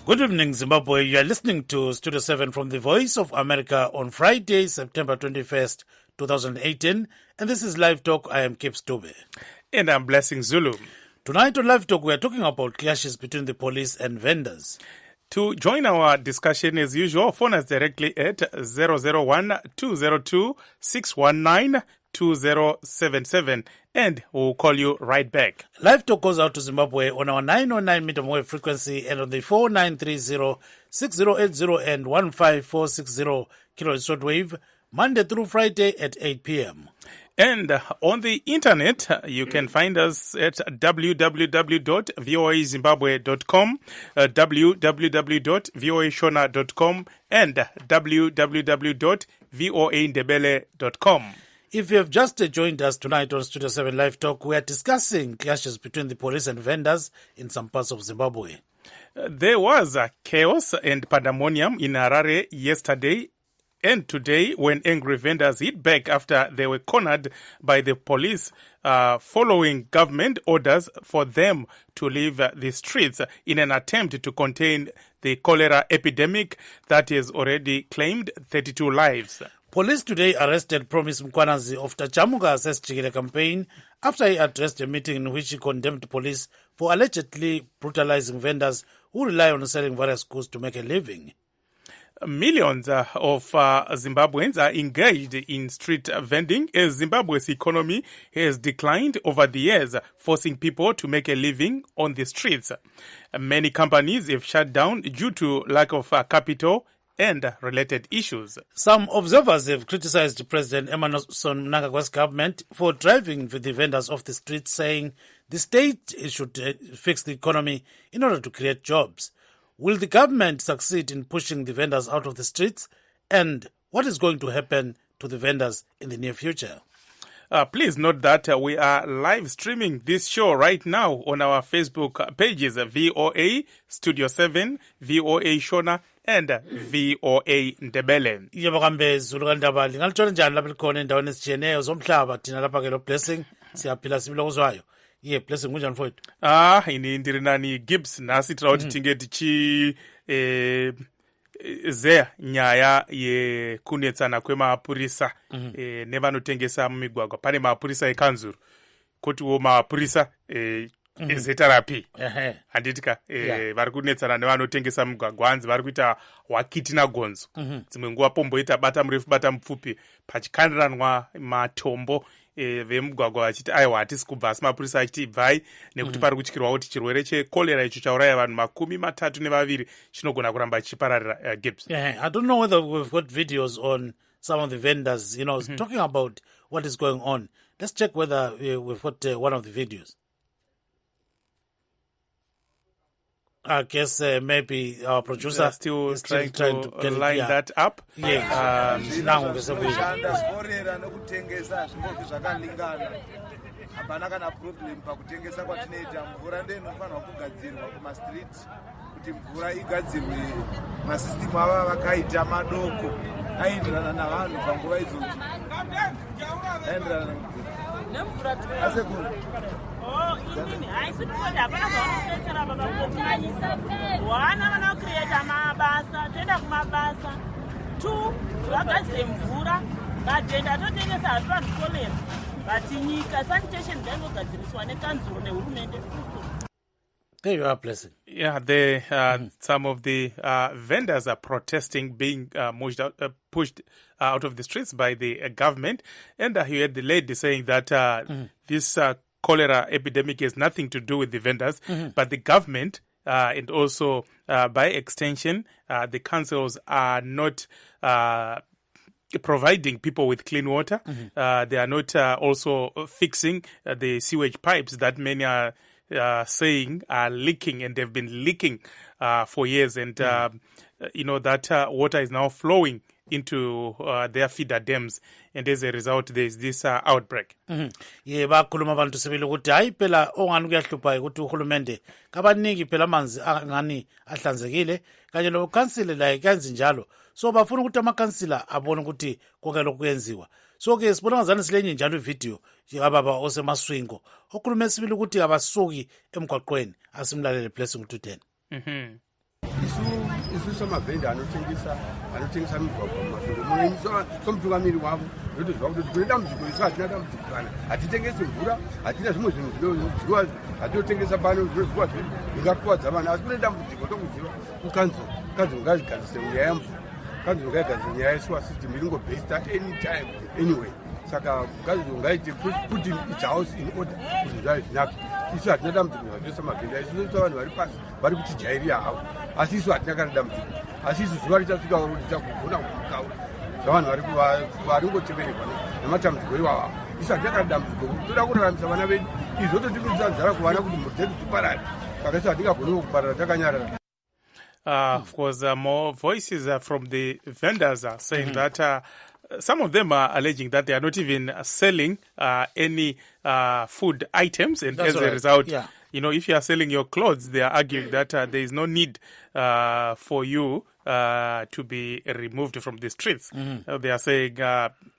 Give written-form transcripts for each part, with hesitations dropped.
Good evening, Zimbabwe. You are listening to Studio 7 from the Voice of America on Friday, September 21st, 2018. And this is Live Talk. I am Kip Stube. And I'm Blessing Zulu. Tonight on Live Talk, we are talking about clashes between the police and vendors. To join our discussion as usual, phone us directly at 001-202-619-2077 and we'll call you right back. Live Talk goes out to Zimbabwe on our 909 meter wave frequency and on the 4930-6080 and 15460 kilohertz shortwave, Monday through Friday at 8 p.m. And on the internet, you can find us at www.voazimbabwe.com, www.voashona.com, and www.voandebele.com. If you have just joined us tonight on Studio 7 Live Talk, we are discussing clashes between the police and vendors in some parts of Zimbabwe. There was chaos and pandemonium in Harare yesterday and today when angry vendors hit back after they were cornered by the police following government orders for them to leave the streets in an attempt to contain the cholera epidemic that has already claimed 32 lives. Police today arrested Promise Mkwanazi of Tachamuga Sesjigile campaign after he addressed a meeting in which he condemned police for allegedly brutalizing vendors who rely on selling various goods to make a living. Millions of Zimbabweans are engaged in street vending as Zimbabwe's economy has declined over the years, forcing people to make a living on the streets. Many companies have shut down due to lack of capital and related issues. Some observers have criticized President Emerson Mnangagwa's government for driving the vendors off the streets, saying the state should fix the economy in order to create jobs. Will the government succeed in pushing the vendors out of the streets? And what is going to happen to the vendors in the near future? Please note that we are live streaming this show right now on our Facebook pages, VOA Studio 7, VOA Shona, and VOA Ndebele. Yebokambe Zulu kandaba lingaluthola njani lapha likhona endaweni ezitshiyeneyo zomhlaba thina lapha ke lo Blessing siyaphila sibilo kuzwayo. Yeah, Blessing kunjani mfowethu? Ini ndiri nani Gibbs nasi tira kuti tinge tichi nyaya yekunetsana kwemapurisa nevanotengesa mumigwagwa. Pane mapurisa ekanzuru kotiwo mapurisa ezeta rapi handitika vari kunetsana nevanotengesa mugwagwa hanzi vari kuita wakiti nagonzo. Dzimwe nguva pomboita bata murefu bata mupfupi pachikandiranwa matombo vemugwagwa vachiti aiwa hatisi kubva, asi mapurisa achiti bvai nekuti pari kutyirwa kuti chirwere chekolera icho chauraya vanhu 32 chinogona kuramba chichipararira. Gibbs, I don't know whether we've got videos on some of the vendors, talking about what is going on. Let's check whether we've got one of the videos. I guess maybe our producer is still trying to line that up. Yes. Hapana kana problem pakutengesa kwatinoita mvura ndiyo inofanirwa kugadzirwa kumastreet kuti mvura igadzirwe masystem ava vakaita madoko aenderana navanhu panguva idzodzo aenderana nemvura inini haisi kuti hapana zvaunodetsera baba kutotanyisa wana vanocreata mabasa toenda kumabasa 2 vagadzire mvura madhenda atotengesa hati vanhu kolera but nyika sanitation dzaingogadziriswa nekanzuro nehurumende. There you are, Blessing. Yeah, some of the vendors are protesting being pushed out of the streets by the government. And you had the lady saying that this cholera epidemic has nothing to do with the vendors, but the government and also by extension, the councils are not providing people with clean water. They are not also fixing the sewage pipes that many are saying are leaking, and they've been leaking for years. And, that water is now flowing into their feeder dams. And as a result, there's this outbreak. Bakhuluma abantu sibili ukuthi hayi phela ongani kuyahlupha ukuthi uhulumende kabaningi phela amanzi angani ahlanzekile kanye lo council la kanzi njalo. So bafuna ukuthi amakansila abone ukuthi konke lokhu kuyenziwa. So ke sibona ngazani silenye njalo ivideo yababa osemaswingo okhuluma sibili ukuthi abasuki emgwaqweni asimlalele Blessing to 10. isu samavhenda anotengesa migwagwa mumasoro somutungamiri wavo ndotoziva kuti kune dambudziko isu hatina dambudziko kana hatitengesi mvura hatina zvimwe zvinhu zvinodyiwa hatinotengesa pano zvinodyiwa zvingakuwadza vana asi kune dambudziko tokuziva kukanzuro ngazigadzise nyaya yamvura kanzuro ngaigadzise nyaya yesuwa system iringobased at any time anyway saka kanzuro ngaite put its house in order kuti zvave zvinaka isu hatina dambudziko zvatoisa mavhenda isu toita vanhu vari pasi vari kutijairira havo asi isu hatina kana dambudziko asi isu zuva richasvika ro tichagona kuvukawo zvavanhu varingoteverekwa nematambudziko iwava isu hatina kana dambudziko toda kuraramisa vana vedu izvi zvototikudisa nzara kuvana kuti mhuri dzedu dziparare saka isu hatingagoni kuparara takanyarara. Of course, more voices from the vendors are saying that some of them are alleging that they are not even selling any food items, and as a result, you know, if you are selling your clothes, they are arguing that there is no need for you to be removed from the streets. They are saying,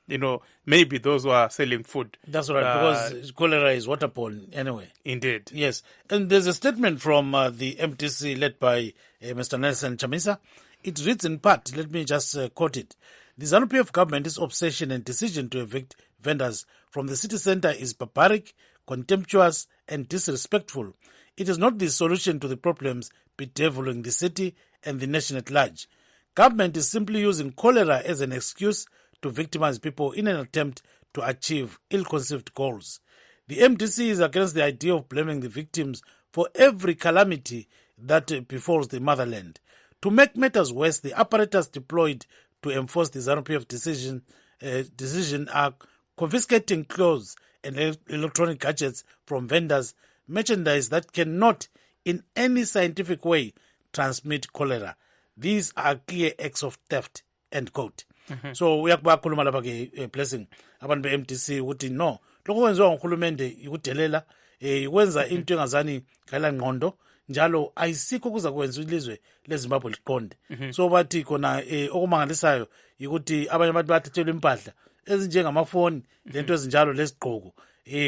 you know, maybe those who are selling food. That's right, because cholera is waterborne anyway. Indeed. Yes. And there's a statement from the MTC led by Mr. Nelson Chamisa. It reads in part, let me just quote it. The Zanu-PF government's obsession and decision to evict vendors from the city centre is barbaric, contemptuous and disrespectful. It is not the solution to the problems bedeviling the city and the nation at large. Government is simply using cholera as an excuse to victimize people in an attempt to achieve ill-conceived goals. The MDC is against the idea of blaming the victims for every calamity that befalls the motherland. To make matters worse, the apparatus deployed to enforce the Zanu-PF decision are confiscating clothes and electronic gadgets from vendors, merchandise that cannot in any scientific way transmit cholera. These are clear acts of theft, end quote. So uyakubakhuluma lapha ke blessing abantu be-MDC ukuthi no lokho kwenziwa nguhulumende ikudelela ikwenza into engazani ngala ngqondo njalo ayisikho kuza kwenza ilizwe leZimbabwe liqonde. So bathi khona okumangalisayo ukuthi abanye abantu bathathelwa impahla ezinjengamafoni lento ezinjalo lezigqoko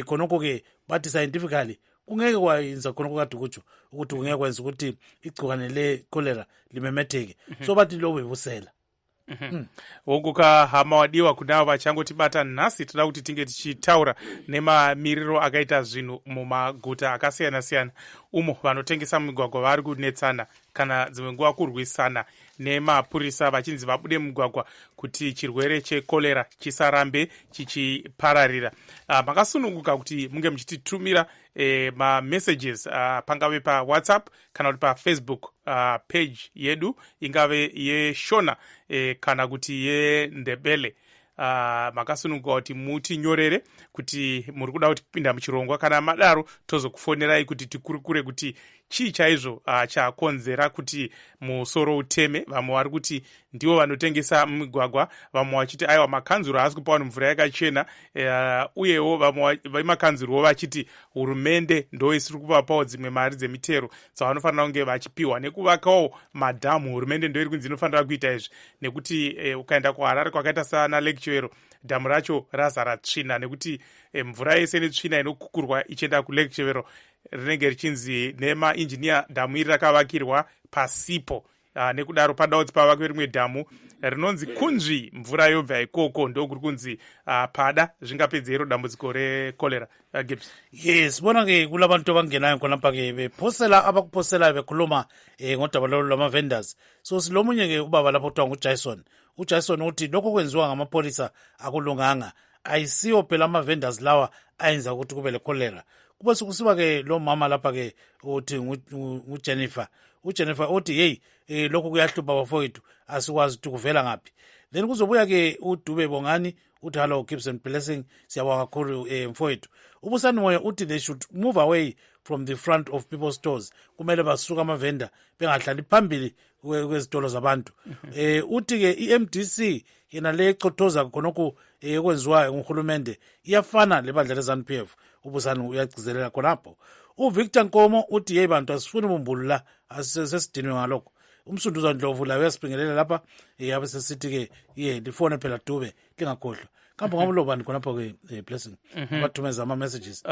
khonokho ke bathi scientifically kungeke kwayenza khonokho kade kutsho ukuthi kungeke kwenza ukuthi igcikwane le cholera limemetheke. So bathi lobo ibusela. Wokuka hama wadiwa kunavo vachangotibata nhasi toda kuti tinge tichitaura nemamiriro akaita zvinhu mumaguta akasiyana-siyana umo vanotengesa migwagwa vari kunetsana kana dzimwe nguva kurwisana nemapurisa vachinzi vabude mugwagwa kuti chirwere chekolera chisarambe chichipararira. Makasununguka kuti munge muchititumira mamessages pangave pawhatsapp kana kuti pafacebook page yedu ingave yeshona kana kuti yendebele. Makasununguka kuti mutinyorere kuti muri kuda kuti kupinda muchirongwa kana madaro tozokufonerai kuti tikurukure kuti chii chaizvo chakonzera kuti musoro uteme. Vamwe vari kuti ndivo vanotengesa migwagwa, vamwe vachiti aiwa makanzuro haasi kupa vanhu mvura yakachena, uyewo vamwe vemakanzurowo vachiti hurumende ndo isiri kuvapawo dzimwe mari dzemitero dzavanofanira kunge vachipiwa. Nekuvakawo madhamu hurumende ndo iri kunzi inofanira kuita izvi, nekuti ukaenda kuHarare kwakaita sana lectuero dhamu racho razara tsvina, nekuti mvura yese netsvina inokukurwa ichienda kulectuero rinenge richinzi nemainjiniya dhamu iri rakavakirwa pasipo. Nekudaro padawo kuti pavakwe rimwe dhamu rinonzi kunzvi mvura yobva ikoko ndokuri kunzi pada zvingapedza iro dambudziko rekolera. Gibbs. Yes, bona ke kulabantu abangenayo khonapha ke bephosela abakuphoselayo bekhuluma ngodaba lwama-vendors. So silomunye ke ubaba lapho kuthiwa nguJason. uJason uthi lokho kwenziwa ngamapholisa akulunganga, ayisiwo phela ama-vendors lawa ayenza ukuthi kube lecholera. Kube sokusiba ke lo mama lapha ke uthi nguJennifer. uJennifer uthi hey lokho kuyahlupha bafowethu, asikwazi ukuthi kuvela ngaphi. Then kuzobuya ke uDube Bongani uthi hello Gibson Blessing, siyabonga kakhulu mfowethu. Ubusani moya uthi they should move away from the front of people's stores. Kumele basuka ama-vendor bengahlali phambili kwezitolo zabantu. Uthi ke iMDC yena le echothoza khonokho ekwenziwayo nguhulumende iyafana lebandla leZanu-PF. Ubusani uyagcizelela khonapho. uVictor Nkomo uthi hey bantu asifuni bumbulu la, asesidinwe ngalokho. Umsunduza Ndlovu la uyasibingelela lapha, yabe sesithi ke lifone phela Dube lingakhohlwa. kambo ngavulobani khonapho ke blessing vatumeza ama-messages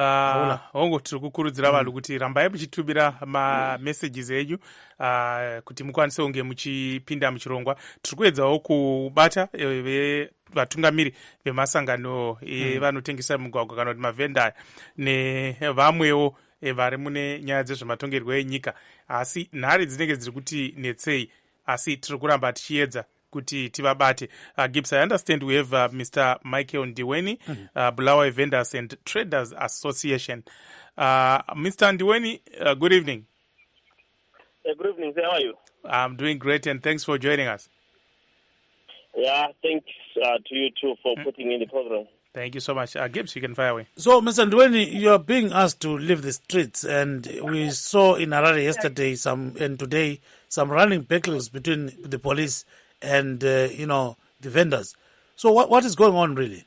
hongo tiri kukurudzira vanhu kuti rambai muchitumira mamessages enyu kuti mukwanise kunge muchipinda muchirongwa. Tiri kuedzawo kubata vatungamiri vemasangano evanotengesa mugwagwa kana kuti mavhenda nevamwewo vari mune nyaya dzezvematongerwo enyika, asi nhare dzinenge dziri kuti netsei, asi tiri kuramba tichiedza kuti tivabate. Gibbs, I understand we have Mr. Michael Ndiweni, Bulawayo Vendors and Traders Association. Mr. Ndiweni, good evening. Good evening, how are you? I'm doing great, and thanks for joining us. Yeah, thanks to you too for putting in the program. Thank you so much. Gibbs, you can fire away. So, Mr. Ndweni, you are being asked to leave the streets, and we saw in Harare yesterday and today some running battles between the police and, the vendors. So what is going on, really?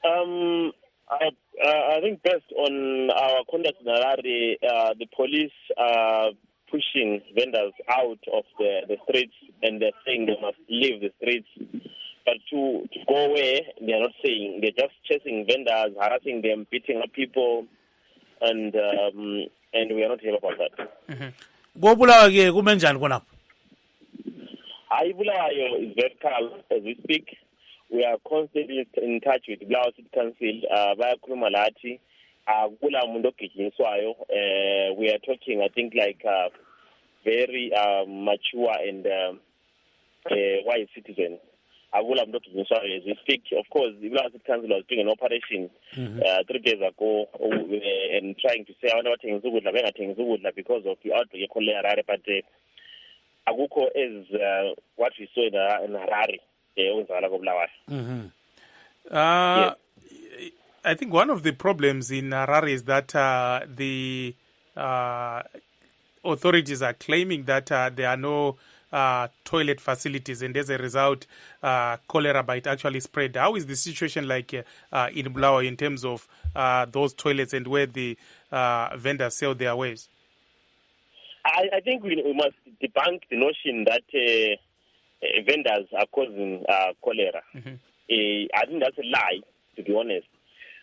I think based on our conduct in Harare, the police are pushing vendors out of the streets, and they're saying they must leave the streets. But to go away, they're not saying. They're just chasing vendors, harassing them, beating up people, and we are not happy about that. Bulawayo kume njani khonapho? Bulawayo is very calm as we speak. We are constantly in touch with Bulawayo City Council. Bayakhuluma lathi kula muntu ogijinyiswayo. We are talking, I think, like very mature and wise citizen. Akula muntu ogijinyiswayo as we speak. Of course, the Bulawayo City Council was doing an operation 3 days ago and trying to say abantu bathenga ukudla bengathengi ukudla because of the outbreak of cholera, but akukho as what we saw in Harare. Yes. I think one of the problems in Harare is that the authorities are claiming that there are no toilet facilities, and as a result, cholera might actually spread. How is the situation like in Bulawayo in terms of those toilets and where the vendors sell their wares? I think we must debunk the notion that vendors are causing cholera. I think that's a lie, to be honest.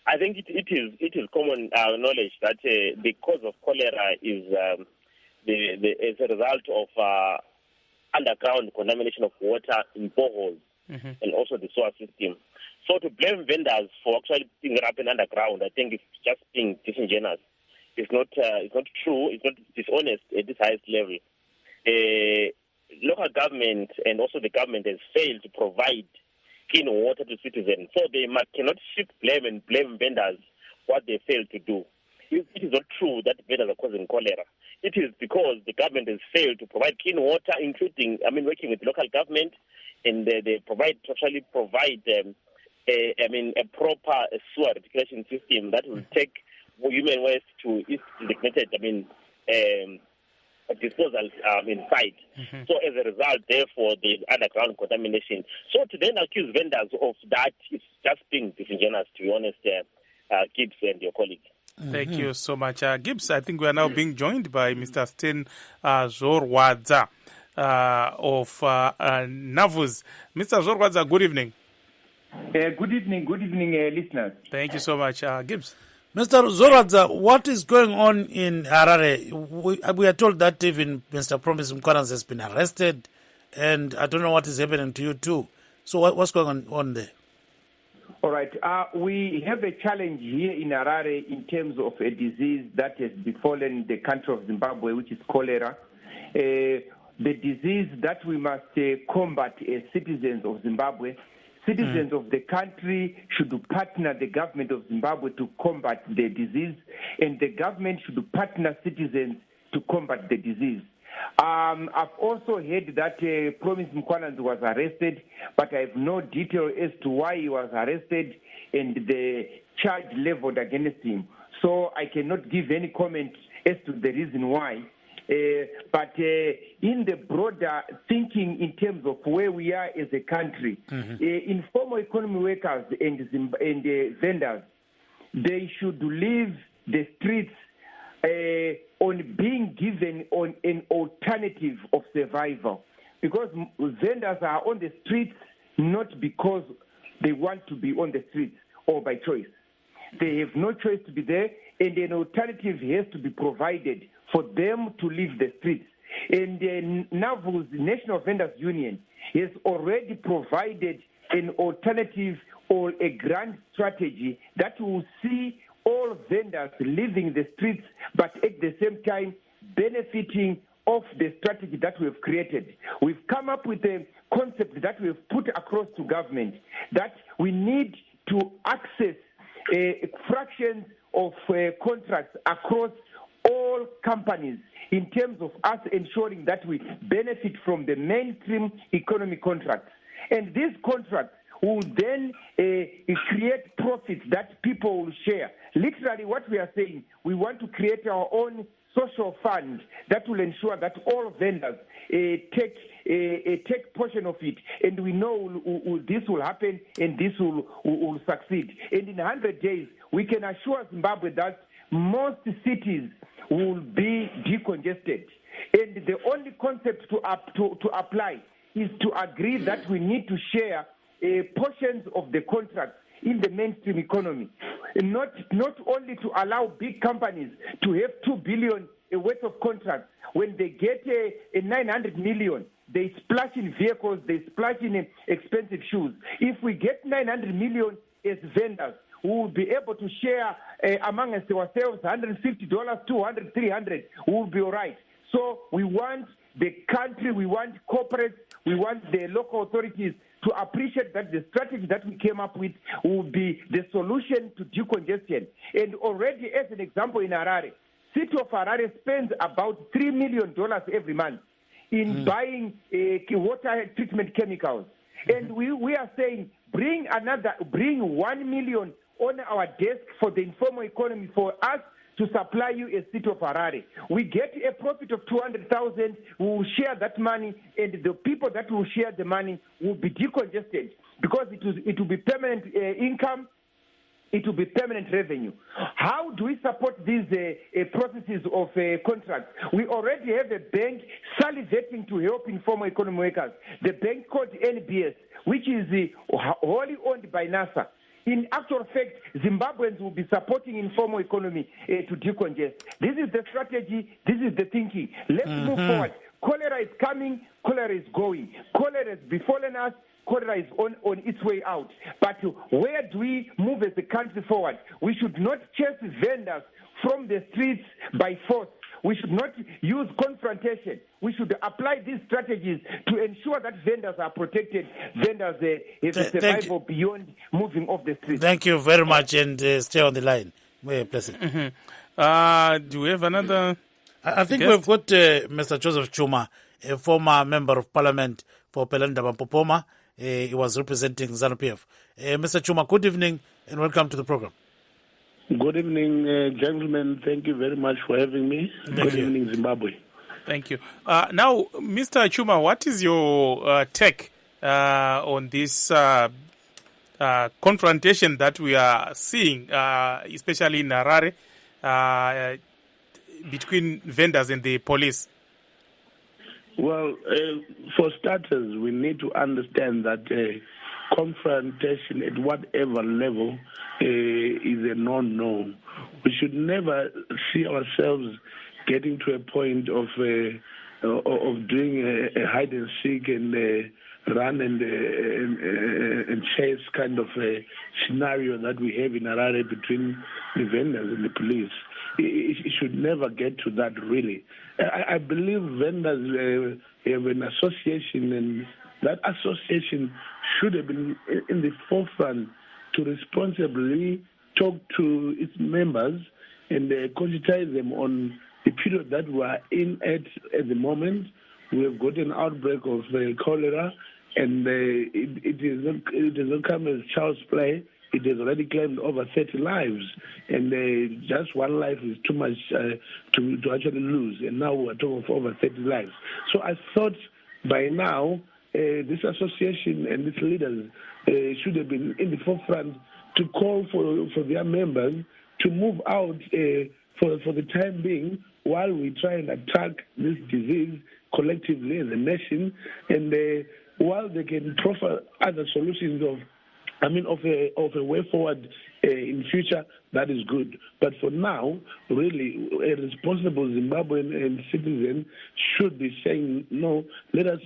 I think it is common knowledge that the cause of cholera is as a result of underground contamination of water in boreholes and also the sewer system. So to blame vendors for actually things that happen underground, I think it's just being disingenuous. It's not true. It's not dishonest at this highest level. Local government and also the government has failed to provide clean water to citizens. So they cannot shift blame and blame vendors what they failed to do. It is not true that vendors are causing cholera. It is because the government has failed to provide clean water, including, working with the local government, and they actually provide a proper sewer reticulation system that will take human waste to its designated, disposal site. So as a result, therefore, there's underground contamination. So to then accuse vendors of that is just being disingenuous, to be honest, Gibbs and your colleague. Thank you so much. Gibbs, I think we are now being joined by Mr. Sten Zorwadza of Navuz. Mr. Zorwadza, good evening. Good evening, listeners. Thank you so much. Gibbs. Mr. Zorwadza, what is going on in Harare? We are told that even Mr. Promise Mkwaranz has been arrested, and I don't know what is happening to you too. So what's going on there? All right. We have a challenge here in Harare in terms of a disease that has befallen the country of Zimbabwe, which is cholera. The disease that we must combat as citizens of Zimbabwe. Citizens of the country should partner the government of Zimbabwe to combat the disease, and the government should partner citizens to combat the disease. I've also heard that Promise Mkwaranz was arrested, but I have no detail as to why he was arrested and the charge leveled against him. So I cannot give any comment as to the reason why. But in the broader thinking in terms of where we are as a country, informal economy workers and vendors, they should leave the streets on being given on an alternative of survival. Because vendors are on the streets not because they want to be on the streets or by choice. They have no choice to be there, and an alternative has to be provided for them to leave the streets. And NAVU's National Vendors Union has already provided an alternative or a grand strategy that will see all vendors leaving the streets, but at the same time benefiting of the strategy that we have created. We've come up with a concept that we have put across to government that we need to access fractions of contracts across all companies in terms of us ensuring that we benefit from the mainstream economy contracts. And these contracts will then create profits that people will share. Literally what we are saying, we want to create our own social fund that will ensure that all vendors take portion of it, and we know this will happen and this will succeed. And in 100 days, we can assure Zimbabwe that most cities will be decongested. And the only concept to apply is to agree that we need to share portions of the contract in the mainstream economy, and not only to allow big companies to have 2 billion worth of contracts. When they get a 900 million, they splash in vehicles, they splash in expensive shoes. If we get 900 million as vendors, we will be able to share among ourselves $150, $200, $300. We will be all right. So we want the country, we want corporates, we want the local authorities to appreciate that the strategy that we came up with will be the solution to decongestion. And already, as an example, in Harare, city of Harare spends about $3 million every month in buying water treatment chemicals. And we are saying, bring 1 million on our desk for the informal economy for us to supply you a city of Harare. We get a profit of 200,000, we will share that money, and the people that will share the money will be decongested because it will be permanent income, it will be permanent revenue. How do we support these processes of contracts? We already have a bank salivating to help informal economy workers, the bank called NBS, which is wholly owned by NASA. In actual fact, Zimbabweans will be supporting informal economy to decongest. This is the strategy. This is the thinking. Let's move forward. Cholera is coming. Cholera is going. Cholera has befallen us. Cholera is on its way out. But where do we move as a country forward? We should not chase vendors from the streets by force. We should not use confrontation. We should apply these strategies to ensure that vendors are protected, vendors have a survival beyond moving off the streets. Thank you very much, and stay on the line. Blessing. Do we have another? I think we've got Mr. Joseph Chuma, a former member of parliament for Pelanda Popoma. He was representing Zanu-PF. Mr. Chuma, good evening and welcome to the program. Good evening, gentlemen. Thank you very much for having me. Good evening, Zimbabwe. Thank you. Now, Mr. Chuma, what is your take on this confrontation that we are seeing, especially in Harare, between vendors and the police? Well, for starters, we need to understand that confrontation at whatever level is a no-no. We should never see ourselves getting to a point of doing a hide and seek and run and chase kind of a scenario that we have in Harare between the vendors and the police. It should never get to that, really. I believe vendors have an association, and that association should have been in the forefront to responsibly talk to its members and conscientize them on the period that we are in at the moment. We have got an outbreak of cholera, and it has not come as child's play. It has already claimed over 30 lives, and just one life is too much to actually lose. And now we're talking of over 30 lives. So I thought by now this association and its leaders should have been in the forefront to call for their members to move out for the time being while we try and attack this disease collectively as a nation, and while they can proffer other solutions of of a way forward in future, that is good. But for now, really, a responsible Zimbabwean citizen should be saying, no, let us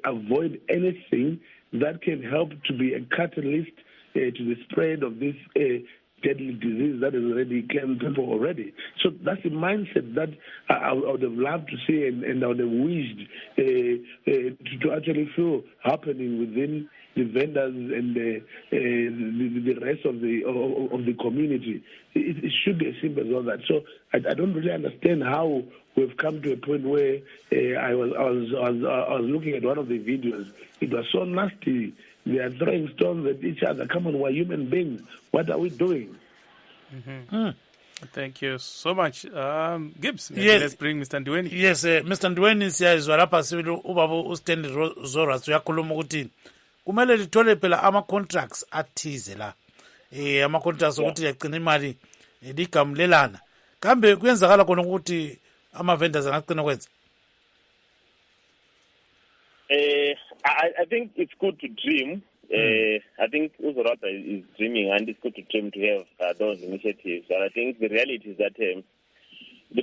avoid anything that can help to be a catalyst to the spread of this deadly disease that has already claimed people already. So that's the mindset that I would have loved to see and I would have wished to actually feel happening within the vendors and the rest of the community. It should be as simple as all that. So I don't really understand how we've come to a point where I was looking at one of the videos. It was so nasty. They are throwing stones at each other. Come on, we're human beings. What are we doing? Thank you so much. Gibbs, Yes. let's bring Mr. Ndweni. Yes, Mr. Ndweni siyazwa lapha sibili ubaba uStandi Zoras uyakhuluma ukuthi kumele lithole phela ama-contracts athize la. Ama-contracts ukuthi yagcina imali ligamlelana. Kambe kuyenzakala khona ukuthi ama-vendors angagcina kwenza? I think it's good to dream. I think Uzorata is dreaming, and it's good to dream to have those initiatives. And I think the reality is that the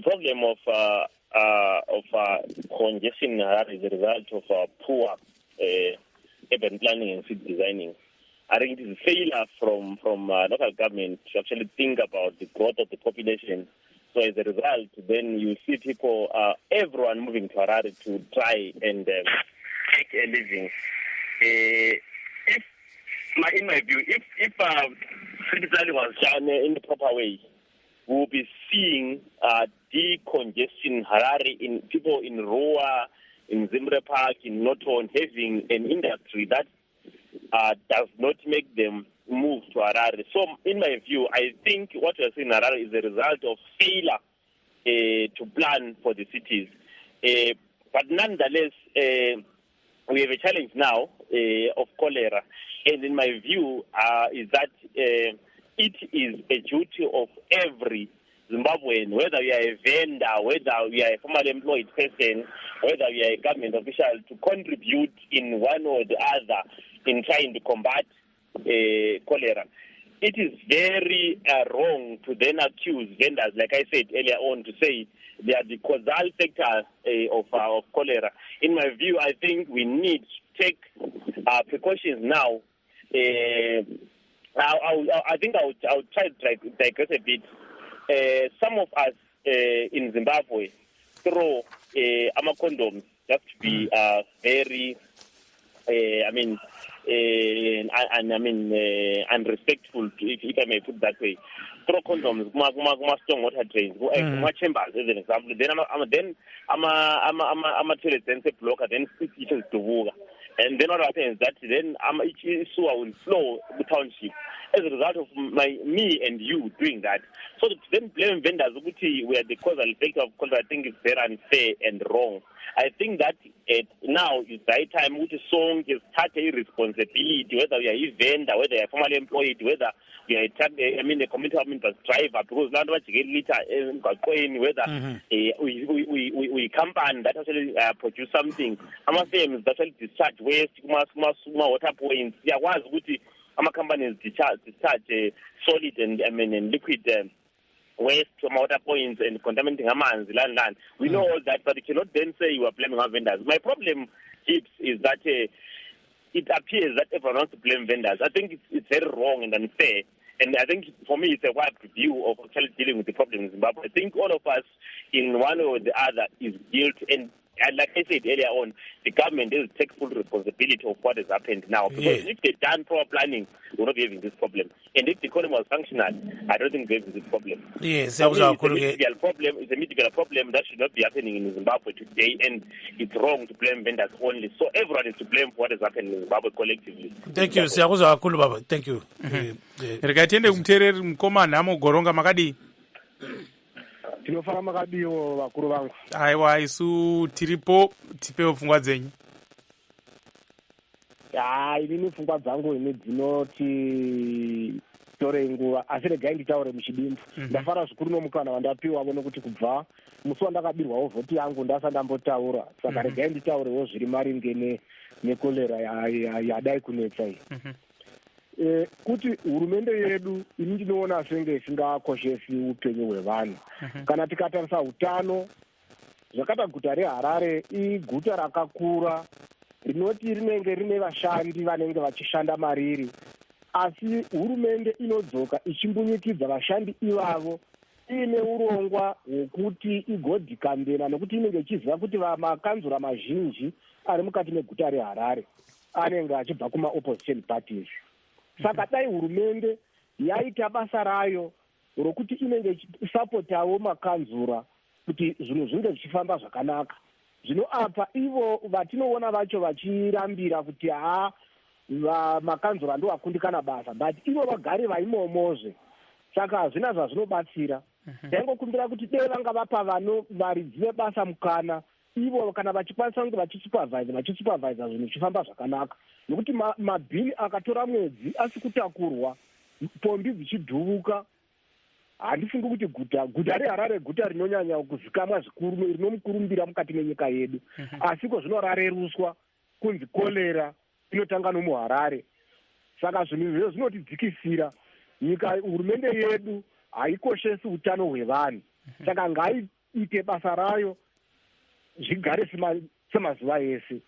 problem of congestion in Harare is a result of poor urban planning and city designing. I think it is a failure from local government to actually think about the growth of the population. So as a result, then you see people, everyone moving to Harare to try and make a living. In my view, if city planning was done in the proper way, we'll be seeing decongestion in Harare, in people in Roa, in Zimre Park, in Noton, having an industry that does not make them move to Harare. So, in my view, I think what we're seeing in Harare is a result of failure to plan for the cities. But nonetheless, we have a challenge now of cholera. And in my view, is that it is a duty of every Zimbabwean, whether you are a vendor, whether you are a formerly employed person, whether you are a government official, to contribute in one or the other in trying to combat cholera. It is very wrong to then accuse vendors, like I said earlier on, to say they are the causal factor of cholera. In my view, I think we need to take precautions now. I think I'll try to digress a bit. Some of us in Zimbabwe throw condoms just to be very, unrespectful, if I may put it that way. Throw condoms, strong water drains, chambers, as an example. Then I'm a toilet sensor blocker, then it is to water. And then what happens is that then each sewer will flow the township as a result of me and you doing that. So to then blame vendors where the causal effect of cholera, I think is very unfair and wrong. I think that now is the right time which song is start a responsibility, whether you are a vendor, whether you are formerly employed, whether you are a community government driver, because now what you get later whether we company that actually produce something. Our firms that actually discharge waste, water points. There was our companies discharge solid and liquid waste from water points and contaminating land. We know all that, but you cannot then say you are blaming our vendors. My problem, Gibbs, is that it appears that everyone wants to blame vendors. I think it's very wrong and unfair. And I think for me it's a wide view of actually dealing with the problem in Zimbabwe. I think all of us in one or the other is guilty. And like I said earlier on, the government has to take full responsibility of what has happened now. Because if they've done proper planning, we're not having this problem. And if the economy was functional, I don't think we're having this problem. Yes, it's a medical problem that should not be happening in Zimbabwe today, and it's wrong to blame vendors only. So everyone is to blame for what has happened in Zimbabwe collectively. Thank you, siyakuzwa kakhulu baba. Thank you. Rikatiende kumtereri mkomana mugoronga makadi. Tinofara makadiwo vakuru vangu. Aiwa isu tiripo tipewo pfungwa dzenyu. Inini pfungwa dzangu ini dzinoti tore nguva asi regai nditaure muchidimbu. Ndafara zvikuru nomukana wandapiwa nekuti kubva musi wandakabirwawo vhoti yangu ndasati ndambotaura. Saka regai nditaurewo zviri maringe nekolera yadai kunetsa iyi. kuti hurumende yedu ini ndinoona senge isingakoshesi upenyu hwevanhu. Kana tikatarisa utano, zvakata guta reHarare iguta rakakura rinoti rinenge rine vashandi vanenge vachishanda mariri, asi hurumende inodzoka ichimbunyikidza vashandi ivavo iine urongwa hwokuti igodhikambena, nokuti inenge ichiziva kuti makanzura mazhinji ari mukati meguta reHarare anenge achibva kuma-opposition parties. Saka dai hurumende yaita basa rayo rokuti inenge ichisapotawo makanzura kuti zvinhu zvinge zvichifamba zvakanaka. Zvino apa ivo vatinoona vacho vachirambira kuti makanzura ndo akundikana basa, but ivo vagari vaimomozve. Saka hazvina zvazvinobatsira. Taingokumbira kuti dei vanga vapa varidzi vebasa mukana, ivo kana vachikwanisa kunge vachisupervisa zvinhu zvichifamba zvakanaka. Nokuti mabhili akatora mwedzi asi kutakurwa, pombi dzichidhuvuka. Handifungi kuti guta reHarare guta rinonyanya kuzikamwa zvikuru, rinomukurumbira mukati menyika yedu. Asiko zvinorareruswa kunzi kolera inotanga nomuHarare. Saka zvinhu izvozvo zvinotidzikisira. Nyika, hurumende yedu haikoshesi utano hwevanhu. Saka ngaiite basa rayo zvigare semazuva ese.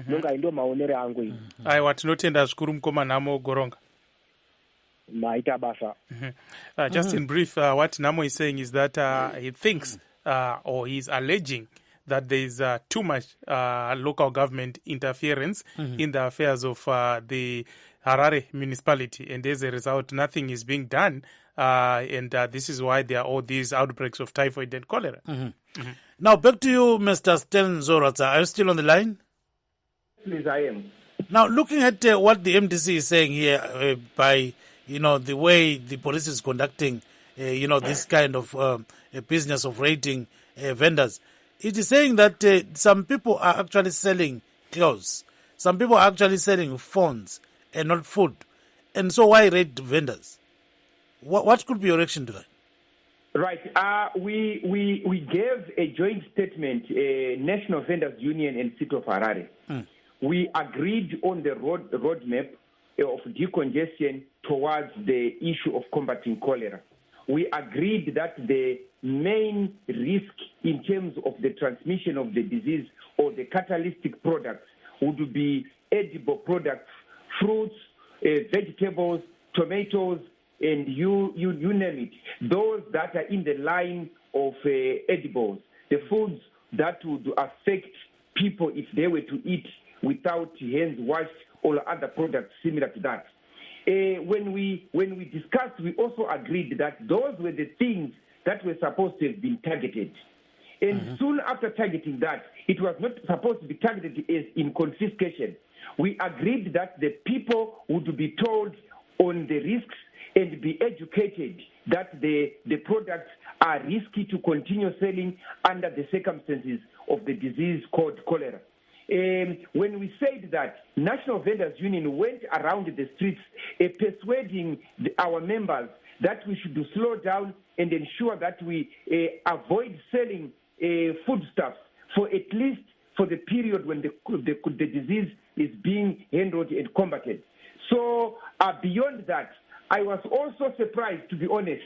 Nonga ndo maonero angu iyi. Aiwa, tinotenda zvikuru mukomanhamo Goronga. Maita basa. Just in brief, what Namo is saying is that he thinks or he's alleging that there is too much local government interference in the affairs of the Harare municipality, and as a result, nothing is being done, and this is why there are all these outbreaks of typhoid and cholera. Now, back to you, Mr. Stan Zoratsa. Are you still on the line? Please, I am. Now, looking at what the MDC is saying here by the way the police is conducting, this kind of business of raiding vendors, it is saying that some people are actually selling clothes. Some people are actually selling phones and not food. And so why raid vendors? What could be your reaction to that? Right. We gave a joint statement, National Vendors Union and City of Harare. We agreed on the roadmap of decongestion towards the issue of combating cholera. We agreed that the main risk in terms of the transmission of the disease or the catalytic products would be edible products, fruits, vegetables, tomatoes, and you name it. Those that are in the line of edibles, the foods that would affect people if they were to eat without hands washed or other products similar to that. When we discussed, we also agreed that those were the things that were supposed to have been targeted. And soon after targeting that, it was not supposed to be targeted as in confiscation. We agreed that the people would be told on the risks and be educated that the products are risky to continue selling under the circumstances of the disease called cholera. When we said that, National Vendors Union went around the streets persuading our members that we should slow down and ensure that we avoid selling foodstuffs for at least for the period when the disease is being handled and combated. So beyond that, I was also surprised, to be honest,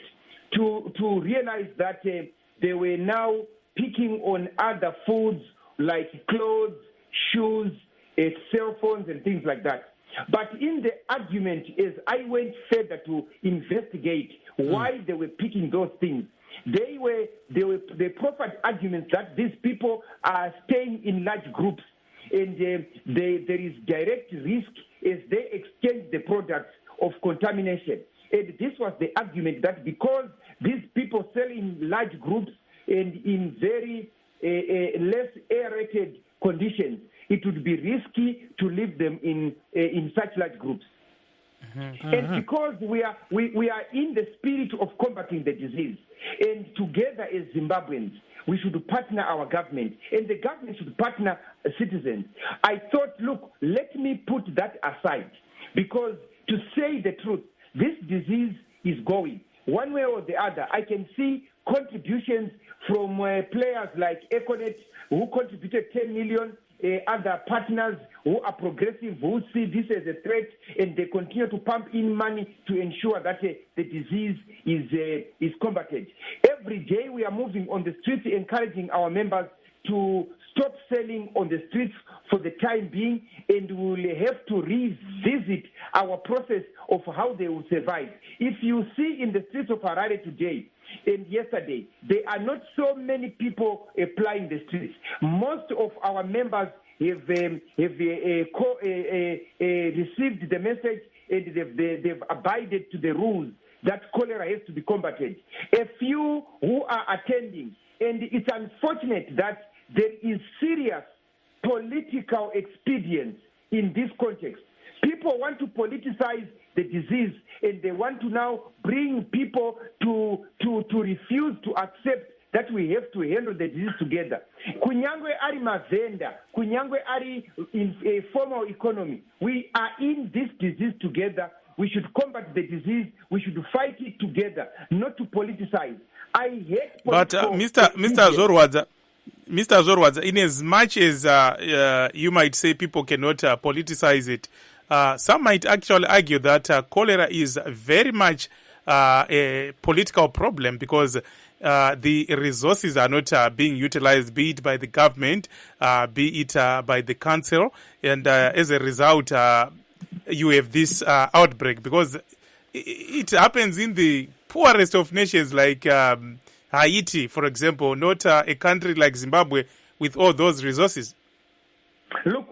to realize that they were now picking on other foods like clothes, shoes, cell phones, and things like that. But in the argument, as I went further to investigate why they were picking those things, they proffered arguments that these people are staying in large groups, and there is direct risk as they exchange the products of contamination. And this was the argument that because these people sell in large groups and in very less aerated conditions, it would be risky to leave them in such large groups. And because we are in the spirit of combating the disease, and together as Zimbabweans, we should partner our government, and the government should partner citizens. I thought, look, let me put that aside, because to say the truth, this disease is going one way or the other. I can see contributions from players like Econet, who contributed 10 million, other partners who are progressive, who see this as a threat, and they continue to pump in money to ensure that the disease is combated. Every day we are moving on the streets encouraging our members to stop selling on the streets for the time being, and we will have to revisit our process of how they will survive. If you see in the streets of Harare today and yesterday, there are not so many people applying the streets. Most of our members have received the message, and they've abided to the rules that cholera has to be combated. A few who are attending, and it's unfortunate that there is serious political expedience in this context. People want to politicize the disease, and they want to now bring people to refuse to accept that we have to handle the disease together. Kunyangwe ari mavenda, kunyangwe ari in a formal economy, we are in this disease together. We should combat the disease. We should fight it together, not to politicize. I hate political... But Mr. Zorwadza, in as much as you might say people cannot politicize it, some might actually argue that cholera is very much a political problem, because the resources are not being utilized, be it by the government, be it by the council, and as a result, you have this outbreak, because it happens in the poorest of nations like Haiti, for example, not a country like Zimbabwe with all those resources. Look,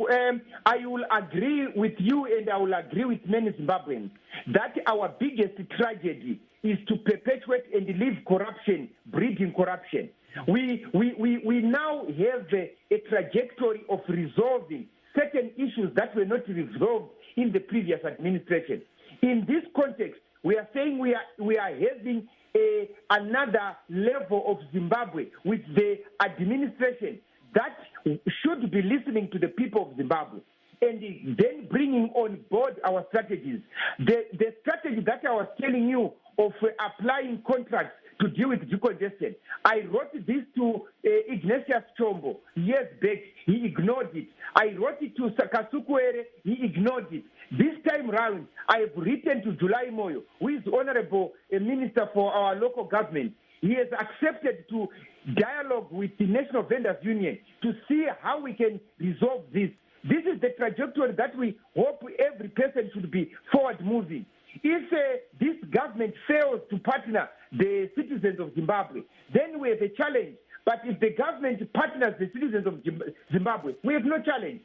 I will agree with you, and I will agree with many Zimbabweans that our biggest tragedy is to perpetuate and leave corruption, breeding corruption. We now have a trajectory of resolving certain issues that were not resolved in the previous administration. In this context, we are saying we are having another level of Zimbabwe with the administration that should be listening to the people of Zimbabwe and then bringing on board our strategies. The strategy that I was telling you of applying contracts to deal with decongestion, I wrote this to Ignatius Chombo years back. He ignored it. I wrote it to Sakasukwere. He ignored it. This time round, I have written to July Moyo, who is honorable minister for our local government. He has accepted to dialogue with the National Vendors Union to see how we can resolve this. This is the trajectory that we hope every person should be forward-moving. If this government fails to partner the citizens of Zimbabwe, then we have a challenge. But if the government partners the citizens of Zimbabwe, we have no challenge.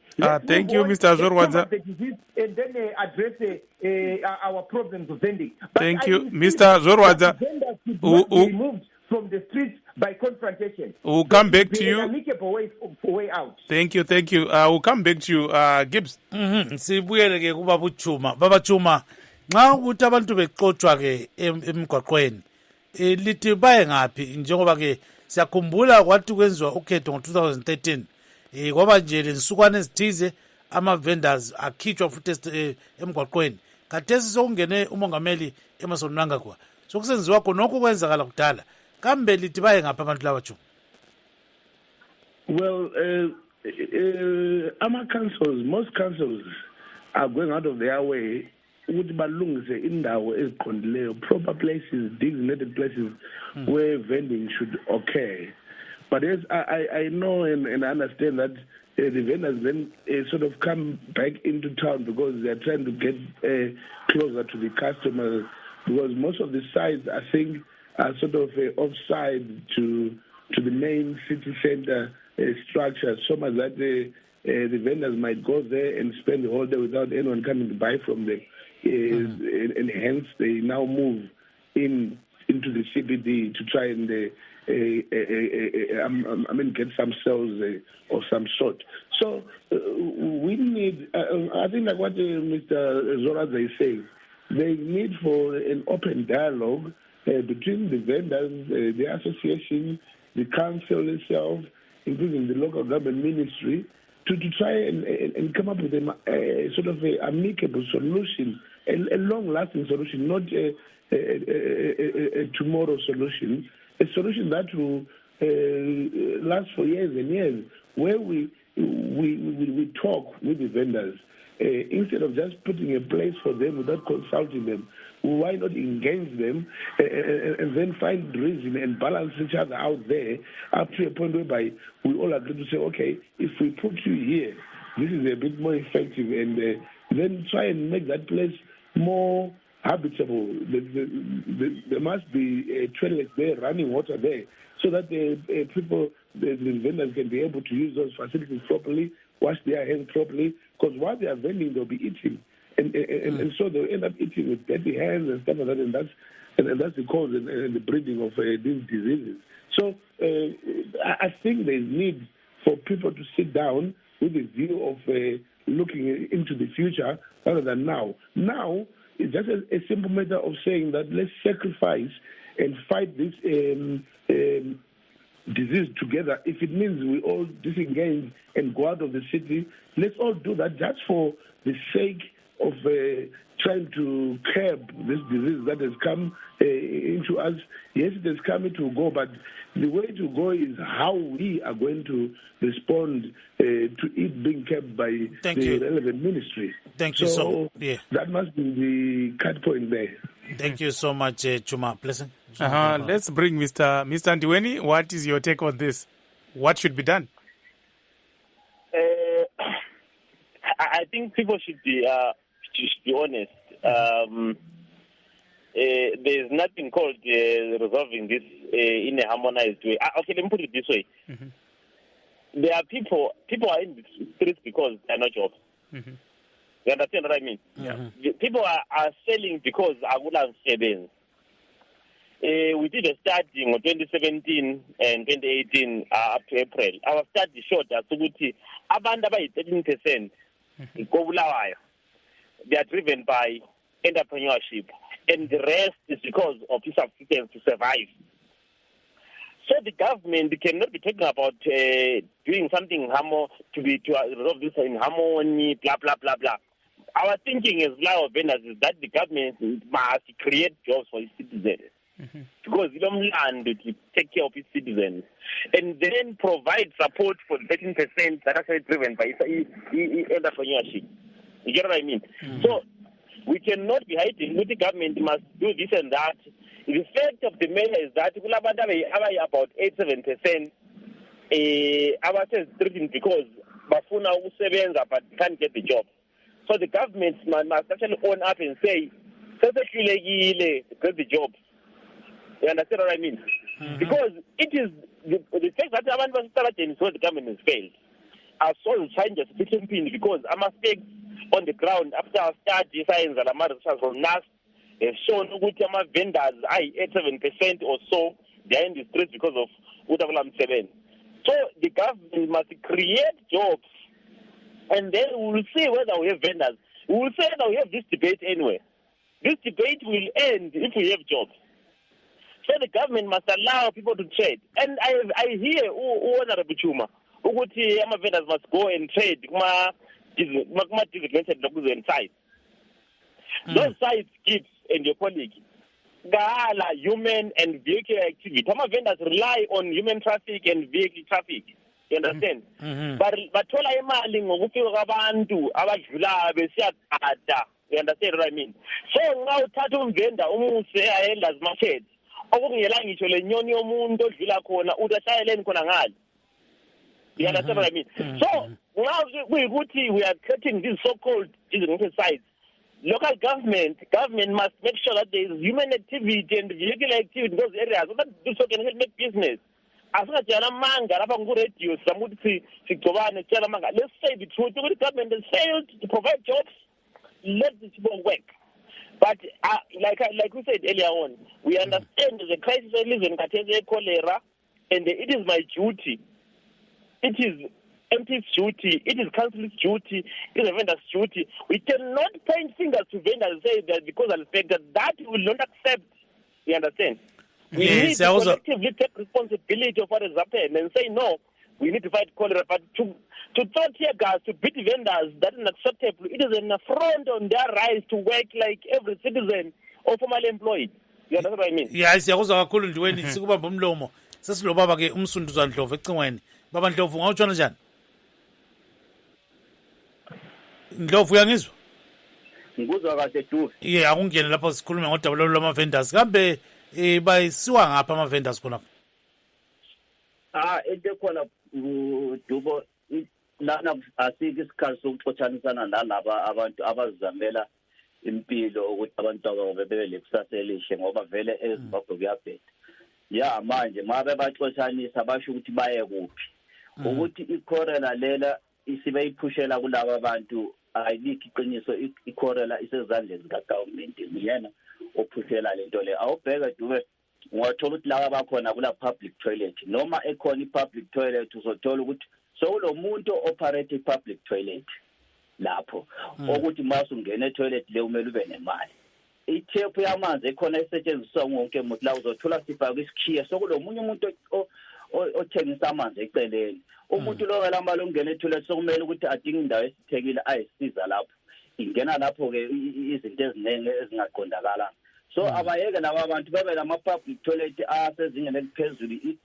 Thank you, Mr. Zorwadza. The disease and then address our problems of vending. But thank you, Mr. Zorwadza. Vendors should not be removed from the streets by confrontation. We'll come back to you. An amicable way out. Thank you. We'll come back to you, Gibbs. Sibuyele ke kuba buchuma. Baba Chuma, nxa ukuthi abantu beqothwa ke emgwaqweni, lithi baye ngaphi njengoba ke siyakhumbula kwathi kwenziwa ukhetho ngo-2013 kwaba nje lensukwana ezithize ama-vendors akhitshwa futhi emgwaqweni. Khathesi sokungene umongameli Emerson Mnangagwa, sokusenziwa khonokho kwenzakala kudala. Kambe lithi baye ngaphi abantu laba Chuma? Well, most councils are going out of their way ukuthi balungise indawo eziqondileyo, proper places, designated places where vending should occur. But as I know and I understand that the vendors then sort of come back into town because they are trying to get closer to the customers, because most of the sites, I think, are sort of offside to the main city center structure, so much that the vendors might go there and spend the whole day without anyone coming to buy from them. And hence they now move into the CBD to try and get some sales of some sort. So we need, I think like what Mr. Zorwadza is saying, they need for an open dialogue between the vendors, the association, the council itself, including the local government ministry, to try and come up with a sort of a amicable solution, a long-lasting solution, not a tomorrow solution, a solution that will last for years and years, where we we talk with the vendors. Instead of just putting a place for them without consulting them, why not engage them and then find reason and balance each other out there up to a point whereby we all agree to say, okay, if we put you here, this is a bit more effective, and then try and make that place more habitable. There must be toilets there, running water there, so that the people, the vendors can be able to use those facilities properly, wash their hands properly, because while they are vending, they'll be eating. And so they'll end up eating with dirty hands and stuff like that, and that's the cause and the breeding of these diseases. So I think there's need for people to sit down with a view of looking into the future rather than now. Now, it's just a simple matter of saying that let's sacrifice and fight this disease together. If it means we all disengage and go out of the city, let's all do that just for the sake of trying to curb this disease that has come into us. Yes, it has come, it will go, but the way to go is how we are going to respond to it being kept by relevant ministry. Thank you so much. That must be the cut point there. Thank you so much, Chuma. Blessing. Let's bring Mr. Ndiweni. What is your take on this? What should be done? I think people should be honest. There's nothing called resolving this in a harmonized way. Okay, let me put it this way. Mm-hmm. There are people are in the streets because there are no jobs. Mm-hmm. You understand what I mean? Yeah. People are selling because Agula savings. We did a study in 2017 and 2018 up to April. Our study showed that abantu by 13% they are driven by entrepreneurship, and the rest is because of subsistence to survive. So the government cannot be talking about doing something to resolve this in harmony, blah blah blah blah. Our thinking as Lao vendors is that the government must create jobs for its citizens. Mm-hmm. Because you don't land to take care of its citizens, and then provide support for the 13% that are actually driven by entrepreneurship. You get what I mean? Mm-hmm. So we cannot be hiding with the government must do this and that. The fact of the matter is that about 87% our driven because bafuna usebenza but can't get the job. So the government must actually own up and say, get the job. You understand what I mean? Mm-hmm. Because it is the fact that abantu started so the government has failed. I saw the changes because I must take on the ground after our study science and research from NAS have shown that vendors are 87% or so they are in the streets because of Utabalam 7. So the government must create jobs, and then we will see whether we have vendors. We will say that we have this debate anyway. This debate will end if we have jobs. So the government must allow people to trade. And I hear Honorable Chuma, vendors must go and trade designated sites. Those sites, Gibbs and your colleague, Gala, human and vehicle activity. Some vendors rely on human traffic and vehicle traffic. You understand? Mm-hmm. But thola imali ngokufika kwabantu abadlula besiyagada. You understand what I mean? So now uthatha umvenda umuse ayenza market. Okungela ngisho lenyoni yomuntu odlula khona uthashayeleni khona ngale. You understand what I mean? Mm-hmm. So now we are creating these so-called designated sites. Local government must make sure that there is human activity and vehicle activity in those areas so that this can help make business. Let's say the truth. The government has failed to provide jobs. Let the people work. But like we said earlier on, we understand the crisis I live in, cholera, and it is my duty. It is MP's duty. It is council's duty. It is a vendor's duty. We cannot point fingers to vendors and say that because of the fact that we will not accept. You understand? We need to collectively take responsibility of what has happened and say, no, we need to fight cholera. But to throw tear gas, to beat vendors, that is unacceptable. It is an affront on their rights to work like every citizen or formally employed. You understand what I mean? Yeah, siyakuzwa kakhulu Ndiweni sikubamba umlomo. Sesilobaba ke umsundu Ndlovu ecingweni. Baba Ndlovu ngawutshona njani? Ndlovu uyangizwa? Ngikuzwa kahle Dube. Yeah, akungene lapho sikhulume ngodaba lwama-vendors. Kambe bayisiwa ngapha ama-vendors khonapho? Into khona Dubo lana asike isikhathi sokuxotshanisana nalaba abantu abazizamela impilo ukuthi abantu abo bebe lekusasa elihle ngoba vele eZimbabwe kuyabheda. Ya manje mabe baxotshanisa basho ukuthi baye kuphi. Ukuthi ikhorela lela isibe iphushela kulabo abantu ayikho iqiniso ikhorela isezandleni zikaGovernment yena ophushela lento le. Awubheka Dube ungathola ukuthi laba bakhona kula public toilet noma ekhona i-public toilet uzothola ukuthi solo muntu operate i-public toilet lapho ukuthi mase ungena e-toilet le umele ube nemali. I-tap yamanzi ekhona esetshenziswa wonke umuntu la uzothola sifaka isikhiya sokulo munye umuntu othengisa amanzi eceleni. Umuntu lo lamali ungena e-toilet sokumele ukuthi adinge indawo esithekile ayisiza lapho. Ingena lapho ke izinto eziningi ezingaqondakala. So abayeke laba abantu bebe lama-public toilet asezingeni eliphezulu.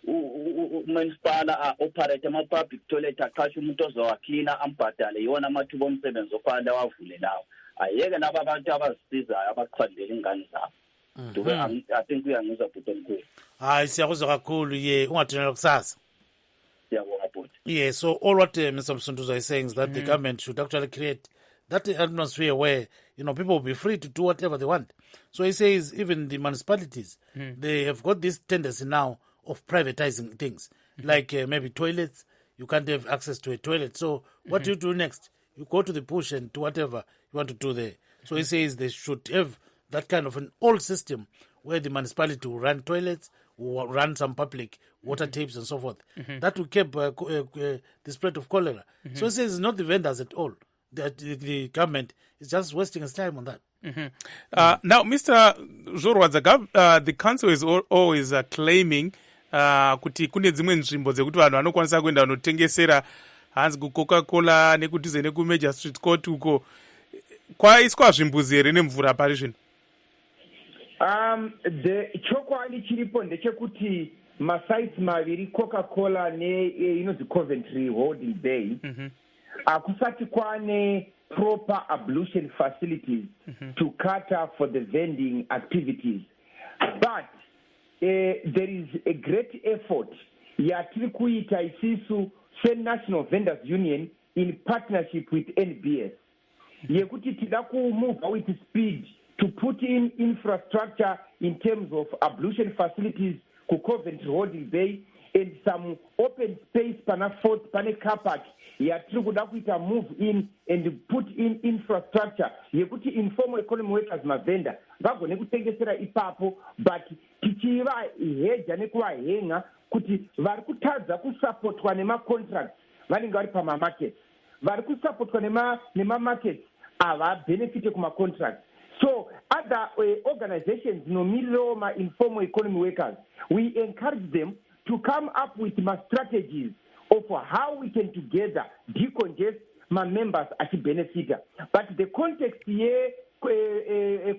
Umansipala operate ama-public toilet aqashe umuntu ozowaklina ambhadale yona amathuba omsebenzi ofanele awavule lawo. Ayeke laba abantu abazisizayo abaqhandela ingane zabo. I think uyangizwa bhuti omkhulu. Hayi siyakuzwa kakhulu ungathunela kusasa. Siyabonga bhuti. Yeah, so all what Mr. Msunduza is saying is that the government should actually create that atmosphere where people will be free to do whatever they want. So he says even the municipalities, they have got this tendency now of privatizing things, like maybe toilets. You can't have access to a toilet. So what do you do next? You go to the bush and do whatever you want to do there. So he says they should have that kind of an old system where the municipality will run toilets, will run some public water tapes and so forth. That will keep the spread of cholera. So he says it's not the vendors at all. The government is just wasting its time on that. Now, Mr. Zorwa, the council is always claiming kuti kune dzimwe nzvimbo dzekuti vanhu vanokwanisa kuenda vanotengesera hanzi kuCoca-Cola nekutize nekuMajor Street Court uko kwaiswa zvimbuzi here nemvura pari zvino. Chokwadi chiripo ndechekuti masites maviri Coca-Cola inonzi Coventry Holding Bay akusati kwane proper ablution facilities to cater for the vending activities. But there is a great effort yatiri kuita isisu National Vendors Union in partnership with NBS. Yekuti tida move with speed to put in infrastructure in terms of ablution facilities ku Coventry Holding Bay and some open space panafort pane car park yatiri kuda kuita move in and put in infrastructure yekuti informal economy workers mavenda vagone kutengesera ipapo but tichiva heja nekuvahenga kuti vari kutadza kusupportwa nema-contracts vanenge vari pamamarkets vari kusupportwa nema-markets havabenefite kuma-contracts. So other organizations nomirirawo ma-informal economy workers, we encourage them to come up with strategies of how we can together decongest my members achibenefita. But the context here,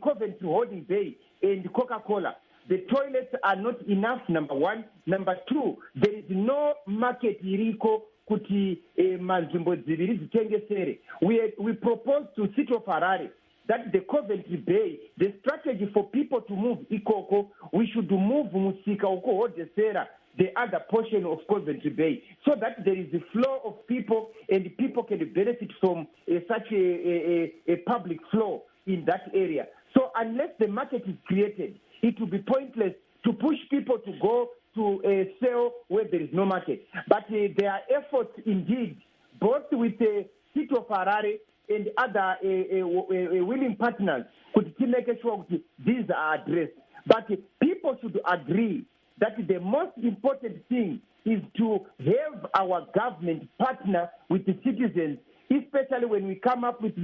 Coventry Holding Bay and Coca-Cola, the toilets are not enough, number one. Number two, there is no market iriko kuti manzvimbo dziviri dzitengesere. We propose to City of Harare that the Coventry Bay, the strategy for people to move ikoko, we should move musika uko hodesera, the other portion of Coventry Bay, so that there is a flow of people and people can benefit from such a public flow in that area. So unless the market is created, it will be pointless to push people to go to sell where there is no market. But there are efforts indeed, both with the City of Harare and other willing partners, to make sure that these are addressed. But people should agree that the most important thing is to have our government partner with the citizens, especially when we come up with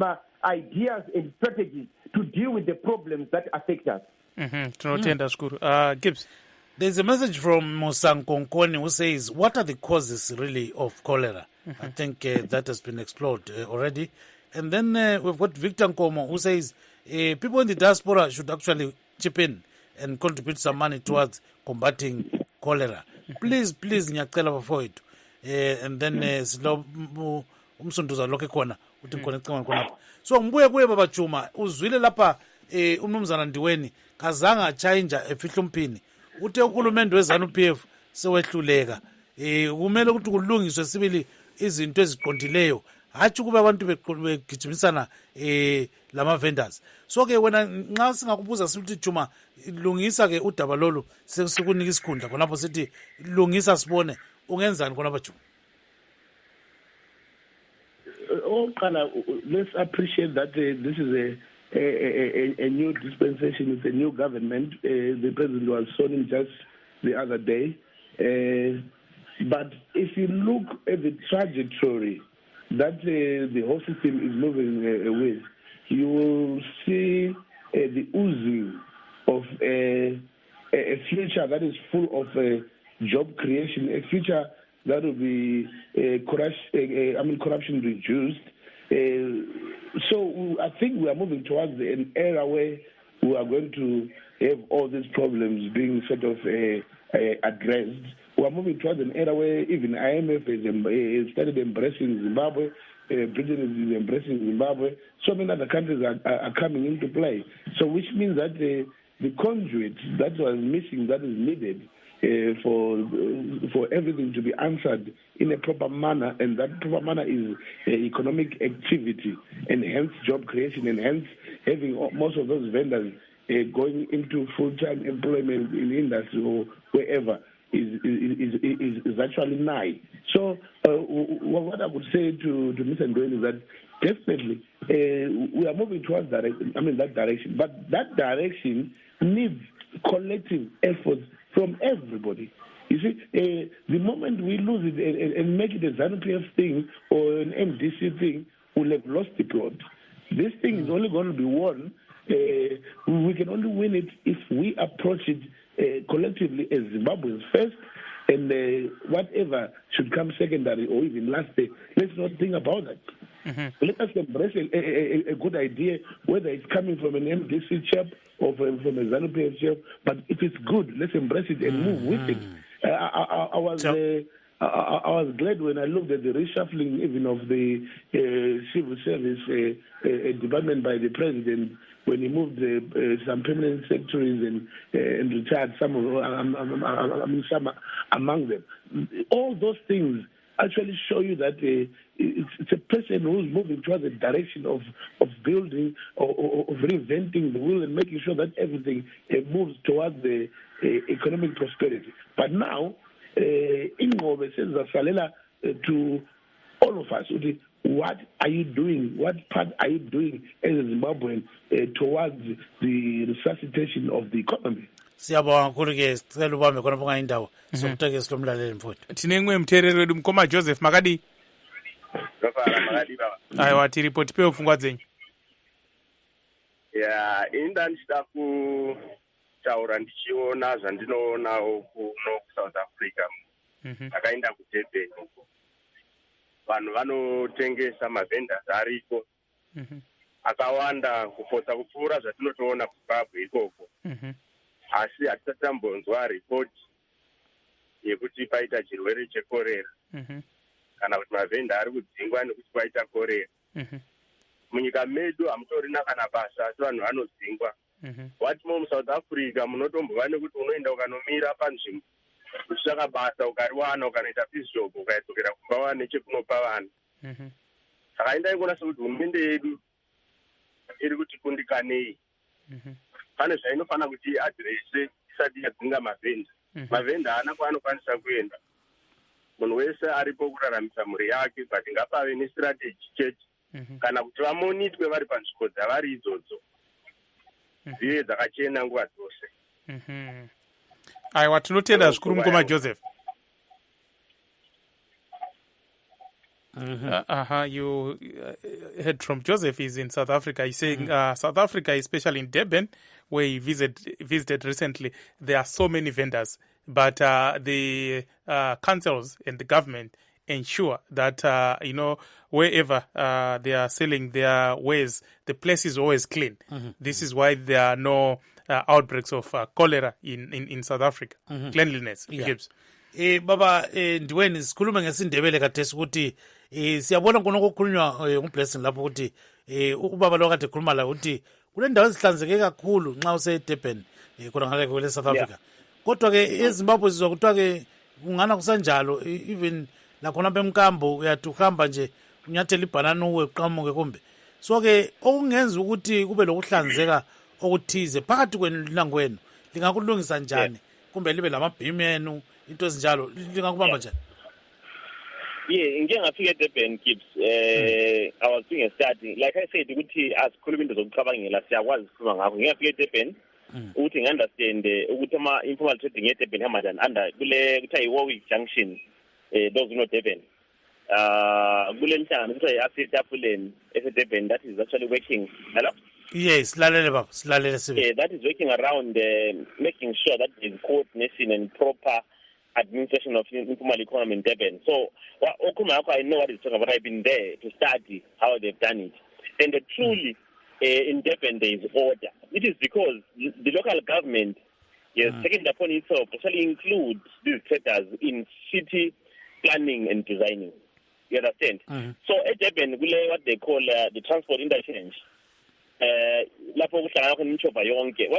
ideas and strategies to deal with the problems that affect us. Gibbs. There's a message from Musang Konkoni who says, what are the causes really of cholera? I think that has been explored already. And then we've got Victor Nkomo who says, people in the diaspora should actually chip in and contribute some money towards combating cholera. Please, Nyakela for it. And then umsunduza lokho ekhona uthi ngikhona ecingweni khonapha. So ngibuye kuye baba Juma, uzwile lapha umnumzana Ndiweni kazange achayinja efihla umphini. Uthe uhulumende weZanu-PF sewehluleka. Kumele ukuthi kulungiswe sibili izinto eziqondileyo, hatshi kube abantu begijimisana lama vendors. So ke wena nxa singakubuza sithi Juma, lungisa ke udaba lolu, sekunika isikhundla khonapho sithi lungisa sibone ungenzani khonapho Juma. Let's appreciate that this is a new dispensation. It's a new government. The president was sworn in just the other day. But if you look at the trajectory that the whole system is moving with, you will see the oozing of a future that is full of job creation, a future that will be corruption reduced. So I think we are moving towards an era where we are going to have all these problems being sort of addressed. We are moving towards an era where even IMF has started embracing Zimbabwe, Britain is embracing Zimbabwe. So many other countries are coming into play. So which means that the conduit that was missing, that is needed for everything to be answered in a proper manner, and that proper manner is economic activity, and hence job creation, and hence having most of those vendors going into full-time employment in the industry or wherever is actually nigh. So what I would say to Mr. Ndweni is that definitely we are moving towards that direction. But that direction needs collective efforts from everybody. You see, the moment we lose it and make it a Zanu-PF thing or an MDC thing, we'll have lost the plot. This thing is only going to be won. We can only win it if we approach it collectively as Zimbabweans first, and whatever should come secondary or even last day, let's not think about that. Mm-hmm. Let us embrace a good idea, whether it's coming from an MDC chap or from a Zanu-PF chap, but if it's good, let's embrace it and move with it. I was glad when I looked at the reshuffling even of the civil service department by the president when he moved some permanent secretaries and retired some among them. All those things actually show you that it's a person who's moving towards a direction of building or of reinventing the wheel and making sure that everything moves towards the economic prosperity. But now, Ingobe says to all of us, what are you doing? What part are you doing as a Zimbabwean towards the resuscitation of the economy? Siyabonga kakhulu ke sicela ubambe khona bonga indawo sokutheke silomlaleli mfowethu. Tinengwe mthereri wedu mkoma Joseph makadi. Makadi baba. Aiwa tiripoti pe ufungwa dzenyu. Ya, inda ndichida kutaura ndichiona zvandinoonawo kuno kuSouth Africa. Akaenda kuDurban uko. Vanhu vanotengesa mavendors ariko. Akawanda kupotsa kupfuura zvatinotoona kuZimbabwe ikoko. Asi hatisatambonzwa ripoti yekuti paita chirwere chekorera kana kuti mavhenda ari kudzingwa nekuti paita korera. Munyika medu hamutorina kana basa asi vanhu vanodzingwa. Watimo muSouth Africa munotombova nekuti unoenda ukanomira panzvimbo uchitsvaka basa ukariwana ukanoita pizjob ukadzokera kumba wane chekunopa vanhu. Saka indaikuona sekuti hurumende yedu iri kuti kundikanei. Pane zvainofanira kuti adrese isati yadzinga mavhenda. Mavhenda haana kwaanokwanisa kuenda. Munhu wese aripo kuraramisa mhuri yake, but ngapave nestrategy chete kana kuti vamonitwe vari panzvimbo dzavari idzodzo dzive dzakachena nguva dzose. Aiwa tinotenda zvikuru mukoma Joseph. You heard from Joseph. He's in South Africa. He's saying South Africa, especially in Durban, where he visited recently, there are so many vendors, but the councils and the government ensure that wherever they are selling their wares, the place is always clean. This is why there are no outbreaks of cholera in South Africa. Cleanliness helps. baba Ndiweni sikhulume ngesindebele kathesi ukuthi siyabona khona okukhulunywa nguBlessing lapho ukuthi ubaba lo kade ekhuluma la ukuthi kule ndawo ezihlanzeke kakhulu nxa useDurban khona ngale kwele South Africa. Kodwa ke eZimbabwe sizwa kuthiwa ke kungana kusanjalo even lakhona bemkambo uyathi uhamba nje unyathela ibhanana uwe uqamuke kumbe. So ke okungenza ukuthi kube lokuhlanzeka okuthize phakathi kwenu lingwenu lingakulungisa njani kumbe libe lamabhimu enu into ezinjalo lingakubamba njani? Ngike ngafika eDurban Gibbs I was doing a study like I said ukuthi asikhuluma into zokucabangela siyakwazi ukukhuluma ngakho. Ngike ngafika eDurban ukuthi ngi-understand ukuthi ama-informal trading eDurban hamba njani under kule kuthiwa i-Warwick Junction those who know Durban kule nhlangano kuthiwa i-Asitafuleni eseDurban that is actually working. Hello? Yes, silalele baba, silalele sibe. That is working around making sure that there is coordination and proper administration of informal economy in Durban. So, I know what he's talking about. I've been there to study how they've done it. And truly, in Durban, there is order. It is because the local government has taken it upon itself to actually include these traders in city planning and designing. You understand? So, at Durban, what they call the transport interchange. What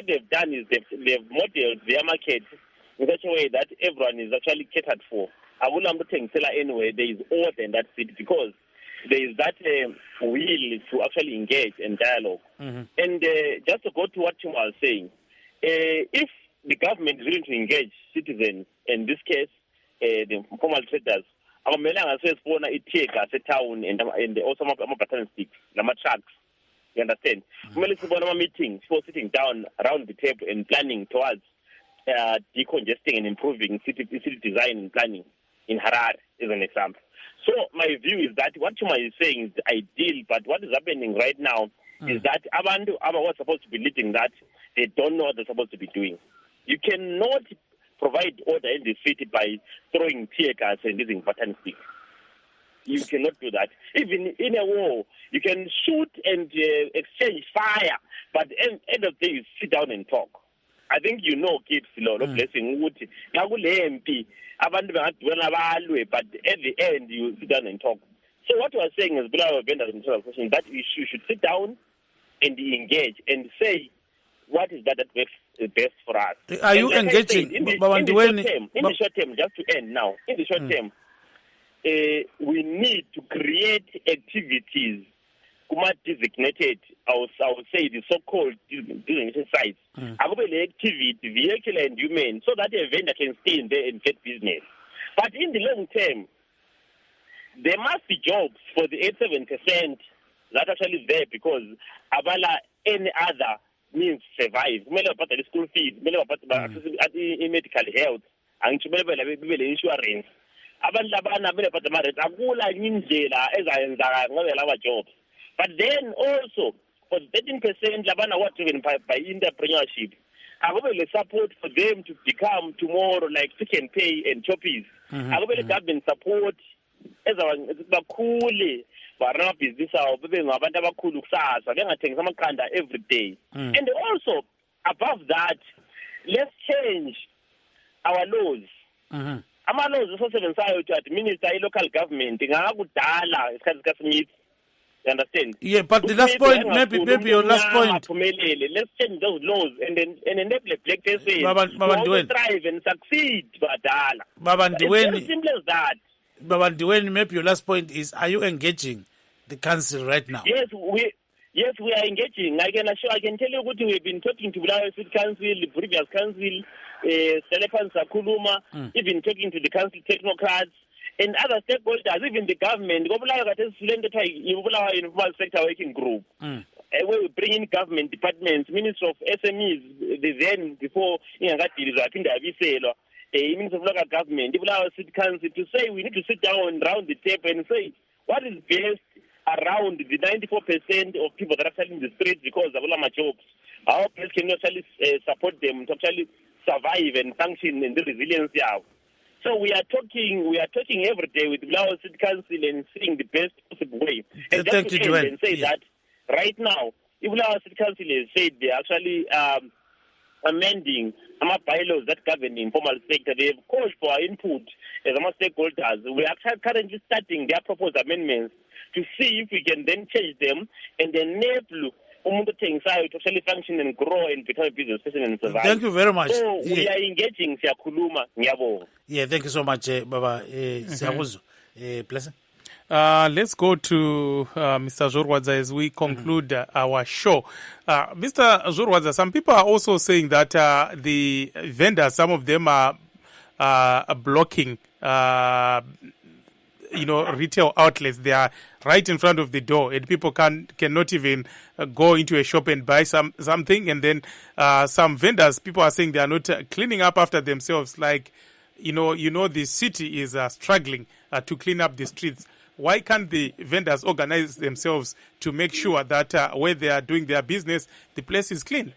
they've done is they've modeled their market in such a way that everyone is actually catered for. Anyway, there is order in that city because there is that will to actually engage and dialogue. And just to go to what Tim was saying, if the government is willing to engage citizens, in this case, the informal traders, it take as a town and also baton sticks, trucks. You understand? Meetings for sitting down around the table and planning towards decongesting and improving city design and planning in Harare, as an example. So my view is that what Chuma is saying is ideal, but what is happening right now is that Abandu were supposed to be leading that, they don't know what they're supposed to be doing. You cannot provide order in the city by throwing tear gas and using baton sticks. You cannot do that. Even in a war, you can shoot and exchange fire, but at the end of the day, you sit down and talk. I think you know, kids, Blessing, but at the end, you sit down and talk. So what we are saying is, that you should sit down and engage and say, what is that works best for us? Are you engaging? In the short term, just to end now, in the short term, we need to create activities designated, I would say the so-called designated sites. Activity, vehicle and human, so that a vendor can stay in there and get business. But in the long term, there must be jobs for the 87% that are actually there because abala any other means survive. The school fees, medical health, and insurance. But then also for 13% what driven by entrepreneurship. I will support for them to become tomorrow like Pick and Pay and Choppies. I will government support as a cool business every day. And also above that, let's change our laws. Our laws are also to administer local government. You understand? Yeah, but the last point, maybe your last point. Let's change those laws and enable black persons to thrive and succeed. It's very simple as that. Baba Ndiweni, maybe your last point is: are you engaging the council right now? Yes, we are engaging. I can tell you what we've been talking to Bulawayo City Council, the previous council, Selepan Sakuluma, even talking to the council technocrats. And other stakeholders, even the government, informal sector working group, where we bring in government departments, Minister of SMEs, then before Minister of Local Government, City Council, to say we need to sit down around the table and say what is best around the 94% of people that are selling the streets because of all jobs. How best can we actually support them to actually survive and function in the resilience they have. So we are talking every day with Bulawayo City Council and seeing the best possible way. And just to end and say that right now, Bulawayo City Council has said they're actually amending bylaws that govern the informal sector. They have called for our input as stakeholders. We are currently starting their proposed amendments to see if we can then change them and enable umuntu othengisayo to actually function and grow and become a business person and survive. Thank you very much. So we are engaging siyakhuluma ngiyabonga. Yeah, thank you so much, Baba. Siyakuzwa. Blessing. Let's go to Mr. Zorwadza as we conclude our show. Mr. Zorwadza, some people are also saying that the vendors, some of them are blocking retail outlets. They are right in front of the door, and people cannot even go into a shop and buy something. And then some vendors, people are saying they are not cleaning up after themselves. Like, the city is struggling to clean up the streets. Why can't the vendors organize themselves to make sure that where they are doing their business, the place is clean?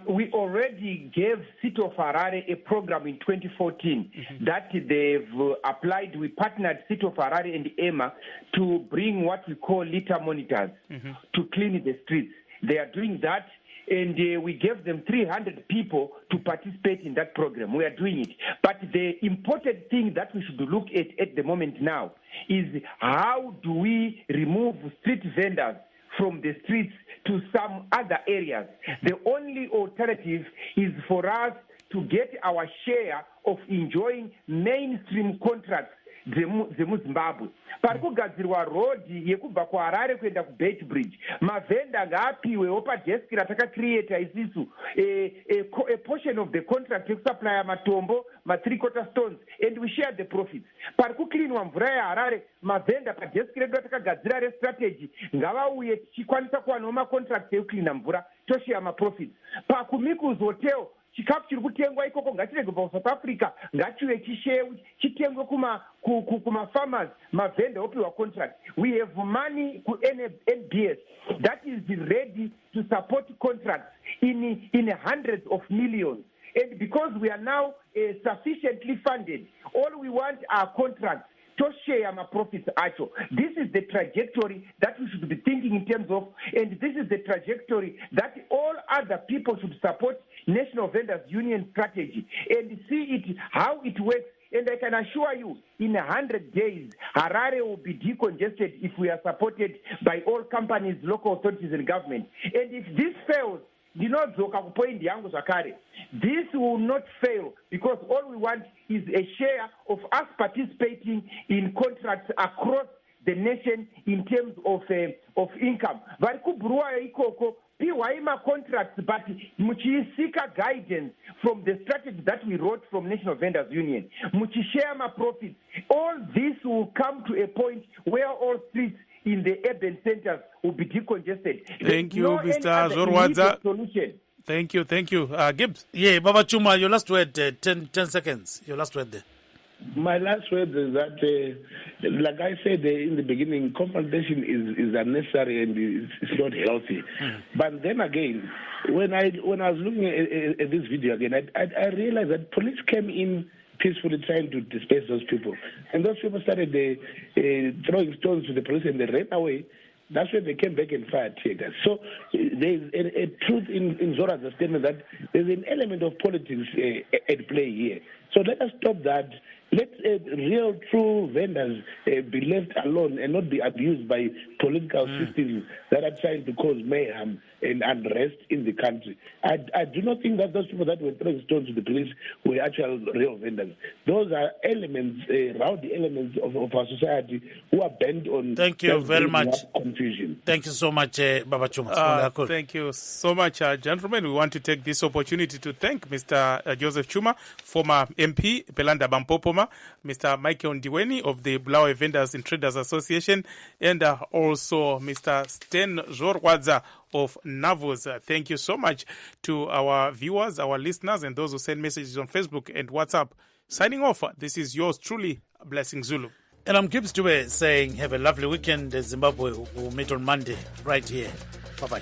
We already gave City of Harare a program in 2014 that they've applied. We partnered City of Harare and EMA to bring what we call litter monitors to clean the streets. They are doing that, and we gave them 300 people to participate in that program. We are doing it. But the important thing that we should look at the moment now is how do we remove street vendors from the streets to some other areas. The only alternative is for us to get our share of enjoying mainstream contracts dzemuzimbabwe. Pari kugadzirwa road yekubva kuharare kuenda kubeit bridge. Mavenda ngaapiwewo padheski ratakacreata isisu a portion of the contract yekusupply matombo, ma3/4 stones, and we share the profits. Pari kuklinwa mvura yeharare, mavenda padheski redu ratakagadzira restrategy ngavauye tichikwanisa kuwanawo macontract ekuklina mvura toshare maprofits. Pakumiku's hotel chikafu chiri kutengwa ikoko ngatirege kubva kuSouth Africa ngachive chitengwe kuma-farmers, mavenda opiwa contract. We have money NBS that is ready to support contracts in hundreds of millions. And because we are now sufficiently funded, all we want are contracts to share my profits actually. This is the trajectory that we should be thinking in terms of, and this is the trajectory that all other people should support National Vendors Union strategy and see it how it works. And I can assure you, in 100 days, Harare will be decongested if we are supported by all companies, local authorities, and government. And if this fails, this will not fail because all we want is a share of us participating in contracts across the nation in terms of income. PYMA contracts, but muchisika guidance from the strategy that we wrote from National Vendors Union. Muchishare my profits. All this will come to a point where all streets in the urban centers will be decongested. Thank you, Mr. Zorwadza. Thank you. Gibbs? Yeah, Baba Chuma, your last word, 10 seconds. Your last word there. My last word is that, like I said in the beginning, confrontation is unnecessary and it's not healthy. But then again, when I was looking at this video again, I realized that police came in peacefully trying to disperse those people. And those people started throwing stones to the police and they ran away. That's when they came back and fired tear gas. So there's a truth in Zora's statement that there's an element of politics at play here. So let us stop that. Let real, true vendors be left alone and not be abused by political systems that are trying to cause mayhem and unrest in the country. I do not think that those people that were throwing stones to the police were actual real vendors. Those are elements, rowdy elements of our society who are bent on... Thank you very much. Confusion. Thank you so much, Baba Chuma. Thank you so much, gentlemen. We want to take this opportunity to thank Mr. Joseph Chuma, former MP, Pelanda Bampopoma, Mr. Michael Ndiweni of the Bulawayo Vendors and Traders Association, and also Mr. Sten Zorwadza of Navos. Thank you so much to our viewers, our listeners, and those who send messages on Facebook and WhatsApp. Signing off, this is yours truly, Blessing Zulu. And I'm Gibbs Dube saying have a lovely weekend. Zimbabwe will meet on Monday right here. Bye-bye.